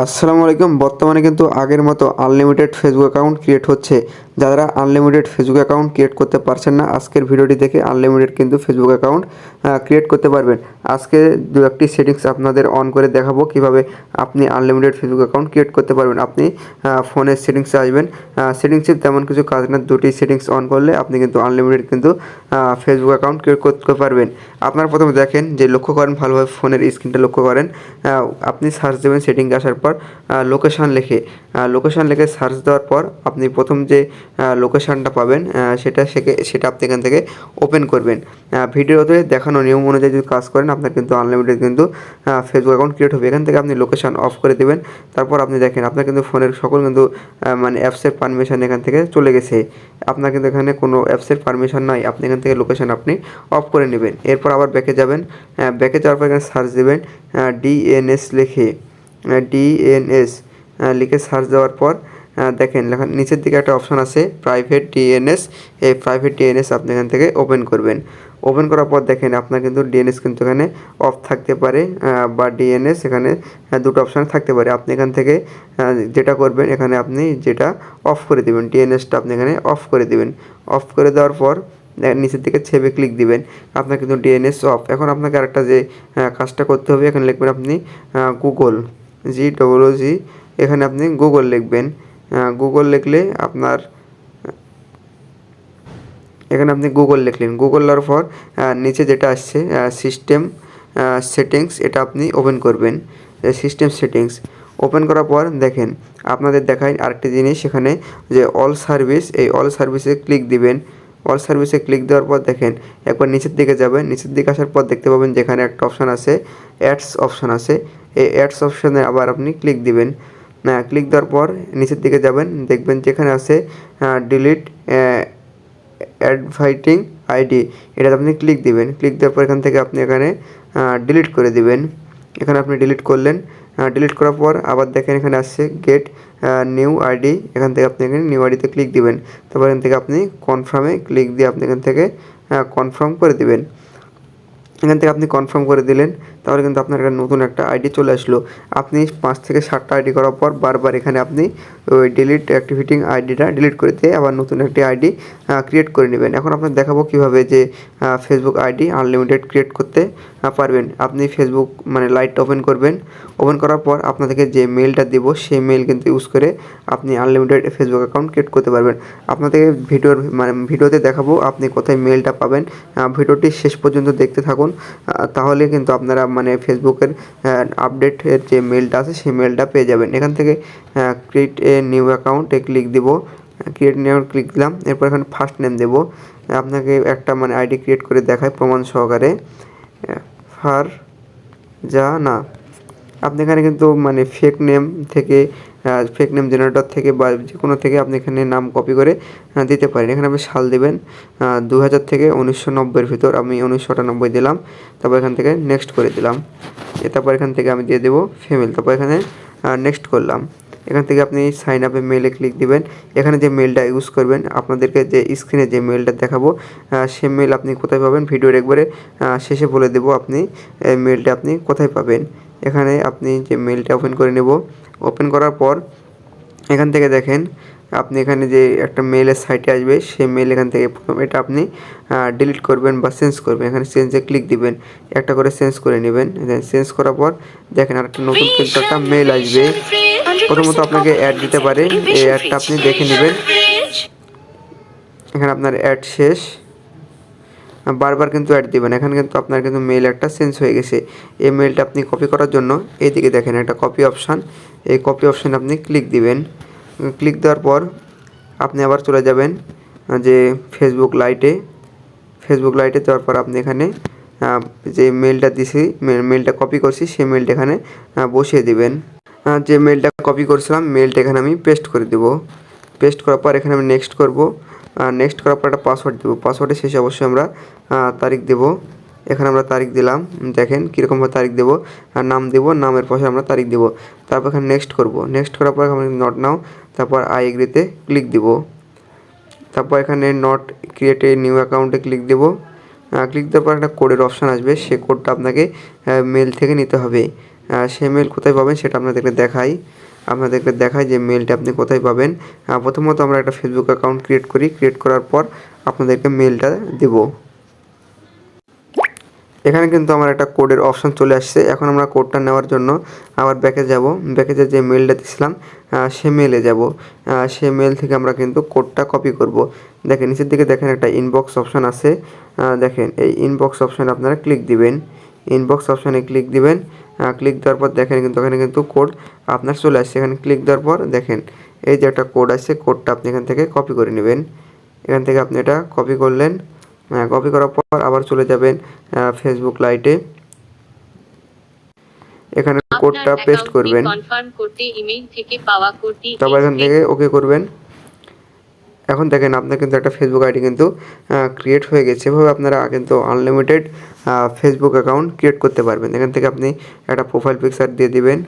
আসসালামু আলাইকুম। বর্তমানে কিন্তু আগের মতো আনলিমিটেড ফেসবুক অ্যাকাউন্ট ক্রিয়েট হচ্ছে। যারা আনলিমিটেড ফেসবুক অ্যাকাউন্ট ক্রিয়েট করতে পারছেন না, আজকের ভিডিওটি দেখে আনলিমিটেড কিন্তু ফেসবুক অ্যাকাউন্ট ক্রিয়েট করতে পারবেন। আজকে দু একটি সেটিংস আপনাদের অন করে দেখাবো কিভাবে আপনি আনলিমিটেড ফেসবুক অ্যাকাউন্ট ক্রিয়েট করতে পারবেন। আপনি ফোনের সেটিংসে আসবেন, সেটিংসে তেমন কিছু কাজ না, দুটি সেটিংস অন করলে আপনি কিন্তু আনলিমিটেড কিন্তু ফেসবুক অ্যাকাউন্ট ক্রিয়েট করতে পারবেন। আপনারা প্রথমে দেখেন যে লক্ষ্য করেন, ভালোভাবে ফোনের স্ক্রিনটা লক্ষ্য করেন। আপনি সার্চ দেবেন সেটিংয়ে আসার পর লোকেশান লিখে সার্চ দেওয়ার পর আপনি প্রথম যে লোকেশানটা পাবেন সেটা আপনি এখান থেকে ওপেন করবেন। ভিডিওতে দেখানো নিয়ম অনুযায়ী যদি কাজ করেন আপনার কিন্তু আনলিমিটেড কিন্তু ফেসবুক অ্যাকাউন্ট ক্রিয়েট হবে। এখান থেকে আপনি লোকেশান অফ করে দেবেন। তারপর আপনি দেখেন আপনার কিন্তু ফোনের সকল কিন্তু মানে অ্যাপসের পারমিশন এখান থেকে চলে গেছে। আপনার কিন্তু এখানে কোনো অ্যাপসের পারমিশন নাই, আপনি এখান থেকে লোকেশান আপনি অফ করে নেবেন। এরপর আবার ব্যাকে যাবেন, ব্যাকে যাওয়ার পর এখানে সার্চ দেবেন ডিএনএস লিখে সার্চ দেওয়ার পর দেখেন লেখা নিচের দিকে একটা অপশান আছে প্রাইভেট ডিএনএস। এই প্রাইভেট ডিএনএস আপনি এখান থেকে ওপেন করবেন। ওপেন করার পর দেখেন আপনার কিন্তু ডিএনএস কিন্তু এখানে অফ থাকতে পারে বা ডিএনএস এখানে দুটো অপশান থাকতে পারে। আপনি এখান থেকে যেটা করবেন, এখানে আপনি যেটা অফ করে দেবেন, ডিএনএসটা আপনি এখানে অফ করে দেবেন। অফ করে দেওয়ার পর নিচের দিকে সেভে ক্লিক দিবেন। আপনার কিন্তু ডিএনএস অফ। এখন আপনাকে আরেকটা যে কাজটা করতে হবে, এখানে লিখবেন আপনি গুগল GGG, এখানে আপনি গুগল লিখবেন। গুগল লিখলে আপনার এখানে আপনি গুগল লিখলেন। গুগল লেখার পর নিচে যেটা আসছে সিস্টেম সেটিংস, এটা আপনি ওপেন করবেন। সিস্টেম সেটিংস ওপেন করার পর দেখেন আপনাদের দেখায় আরেকটি জিনিস, এখানে যে অল সার্ভিস, এই অল সার্ভিসে ক্লিক দিবেন। অল সার্ভিসে ক্লিক দেওয়ার পর দেখেন একবার নিচের দিকে যাবেন। নিচের দিকে আসার পর দেখতে পাবেন যেখানে একটা অপশান আছে অ্যাডস অপশান আছে। এই অ্যাডস অপশানে আবার আপনি ক্লিক দিবেন। ক্লিক দেওয়ার পর নিচের দিকে যাবেন, দেখবেন যেখানে আছে ডিলিট অ্যাডভাইটিং আইডি, এটাতে আপনি ক্লিক দিবেন। ক্লিক দেওয়ার পর এখান থেকে আপনি এখানে ডিলিট করে দিবেন। এখানে আপনি ডিলিট করলেন। ডিলিট করার পর আবার দেখেন এখানে আসছে গেট নিউ আইডি, এখান থেকে আপনি এখানে নিউ আইডিতে ক্লিক দিবেন। তারপর এখান থেকে আপনি কনফার্মে ক্লিক দিয়ে আপনি এখান থেকে কনফার্ম করে দিবেন। এখান থেকে আপনি কনফার্ম করে দিলেন, তাহলে কিন্তু আপনার একটা নতুন একটা আইডি চলে আসলো। আপনি 5 থেকে 7টা আইডি করার পর বারবার এখানে আপনি ওই ডিলিট অ্যাক্টিভেটিং আইডিটা ডিলিট করে দিয়ে আবার নতুন একটি আইডি ক্রিয়েট করে নেবেন। এখন আপনার দেখাবো কীভাবে যে ফেসবুক আইডি আনলিমিটেড ক্রিয়েট করতে পারবেন। আপনি ফেসবুক মানে লাইটটা ওপেন করবেন। ওপেন করার পর আপনাদেরকে যে মেলটা দিব সেই মেল কিন্তু ইউজ করে আপনি আনলিমিটেড ফেসবুক অ্যাকাউন্ট ক্রিয়েট করতে পারবেন। আপনাদেরকে ভিডিওতে দেখাবো আপনি কোথায় মেলটা পাবেন। ভিডিওটি শেষ পর্যন্ত দেখতে থাকুন, তাহলে কিন্তু আপনারা মানে ফেসবুকের আপডেটের যে মেলটা আছে সেই মেলটা পেয়ে যাবেন। এখান থেকে ক্রিয়েট এ নিউ অ্যাকাউন্টে ক্লিক দিব। ক্রিয়েট নিউ ক্লিক দিলাম। এরপর এখানে ফার্স্ট নেম দেব। আপনাকে একটা মানে আইডি ক্রিয়েট করে দেখায় প্রমাণ সহকারে। ফারজানা, আপনি এখানে কিন্তু মানে ফেক নেম থেকে ফেক নেম জেনারেটর থেকে বা যে কোনো থেকে আপনি এখানে নাম কপি করে দিতে পারেন। এখানে আপনি সাল দেবেন 2000 থেকে 1990-এর ভিতর, আমি 1998 দিলাম। তারপর এখান থেকে নেক্সট করে দিলাম। তারপর এখান থেকে আমি দিয়ে দেবো ফিমেল। তারপর এখানে নেক্সট করলাম। এখান থেকে আপনি সাইন আপে মেলে ক্লিক দিবেন। এখানে যে মেলটা ইউজ করবেন, আপনাদেরকে যে স্ক্রিনে যে মেলটা দেখাবো সেই মেল আপনি কোথায় পাবেন ভিডিওর একবারে শেষে বলে দেবো আপনি মেলটা আপনি কোথায় পাবেন। এখানে আপনি যে মেলটা ওপেন করে নেব। ওপেন করার পর এখান থেকে দেখেন আপনি এখানে যে একটা মেলের সাইটে আসবে, সেই মেল এখান থেকে প্রথম এটা আপনি ডিলিট করবেন বা চেঞ্জ করবেন। এখানে চেঞ্জে ক্লিক দিবেন, একটা করে চেঞ্জ করে নেবেন। চেঞ্জ করার পর দেখেন আরেকটা নতুন কিন্তু একটা মেল আসবে। প্রথমত আপনাকে অ্যাড দিতে পারে, এই অ্যাডটা আপনি দেখে নেবেন। এখানে আপনার অ্যাড শেষ, বারবার কিন্তু অ্যাড দিবেন। এখানে কিন্তু আপনার কিন্তু মেল একটা চেঞ্জ হয়ে গেছে। এই মেলটা আপনি কপি করার জন্য এইদিকে দেখেন একটা কপি অপশান, এই কপি অপশানে আপনি ক্লিক দিবেন। ক্লিক দেওয়ার পর আপনি আবার চলে যাবেন যে ফেসবুক লাইটে দেওয়ার পর আপনি এখানে যে মেলটা দিছি মেলটা কপি করছি সেই মেলটা এখানে বসিয়ে দিবেন। যে মেলটা কপি করছিলাম মেলটা এখানে আমি পেস্ট করে দেব। পেস্ট করার পর এখানে আমি নেক্সট করব। নেক্সট করার পর একটা পাসওয়ার্ড দেবো। পাসওয়ার্ডের শেষে অবশ্যই আমরা তারিখ দেব। এখানে আমরা তারিখ দিলাম, দেখেন কীরকমভাবে তারিখ দেবো। নাম দেবো, নামের পাশে আমরা তারিখ দেবো। তারপর এখানে নেক্সট করব। নেক্সট করার পর আমি নট নাও, তারপর আই এগ্রিতে ক্লিক দিব। তারপর এখানে নট ক্রিয়েট এ নিউ অ্যাকাউন্টে ক্লিক দেব। ক্লিক দেওয়ার পর একটা কোডের অপশান আসবে, সেই কোডটা আপনাকে মেল থেকে নিতে হবে। সেই মেল কোথায় পাবেন সেটা আপনাদেরকে দেখাই যে মেলটা আপনি কোথায় পাবেন। প্রথমত আমরা একটা ফেসবুক অ্যাকাউন্ট ক্রিয়েট করার পর আপনাদেরকে মেলটা দেবো। এখানে কিন্তু আমার একটা কোডের অপশান চলে আসছে। এখন আমরা কোডটা নেওয়ার জন্য আবার ব্যাকে যাব। ব্যাকে যে মেলটা দিয়েছিলাম সে মেলে যাব। সে মেল থেকে আমরা কিন্তু কোডটা কপি করব। দেখেন নিচের দিকে দেখেন একটা ইনবক্স অপশান আছে। দেখেন এই ইনবক্স অপশানে আপনারা ক্লিক দিবেন। ইনবক্স অপশানে ক্লিক দিবেন। ক্লিক দেওয়ার পর দেখেন কিন্তু এখানে কিন্তু কোড আপনার চলে আসছে। এখানে ক্লিক দেওয়ার পর দেখেন এই যে একটা কোড আছে, কোডটা আপনি এখান থেকে কপি করে নেবেন। এখান থেকে আপনি এটা কপি করলেন। কপি করার পর আবার চলে যাবেন ফেসবুক লাইটে। এখানে কোডটা পেস্ট করবেন। তারপর এখান থেকে ওকে করবেন। এখন দেখেন আপনার কিন্তু একটা ফেসবুক আইডি কিন্তু ক্রিয়েট হয়ে গেছে। এভাবে আপনারা কিন্তু আনলিমিটেড ফেসবুক অ্যাকাউন্ট ক্রিয়েট করতে পারবেন। এখান থেকে আপনি একটা প্রোফাইল পিকচার দিয়ে দিবেন।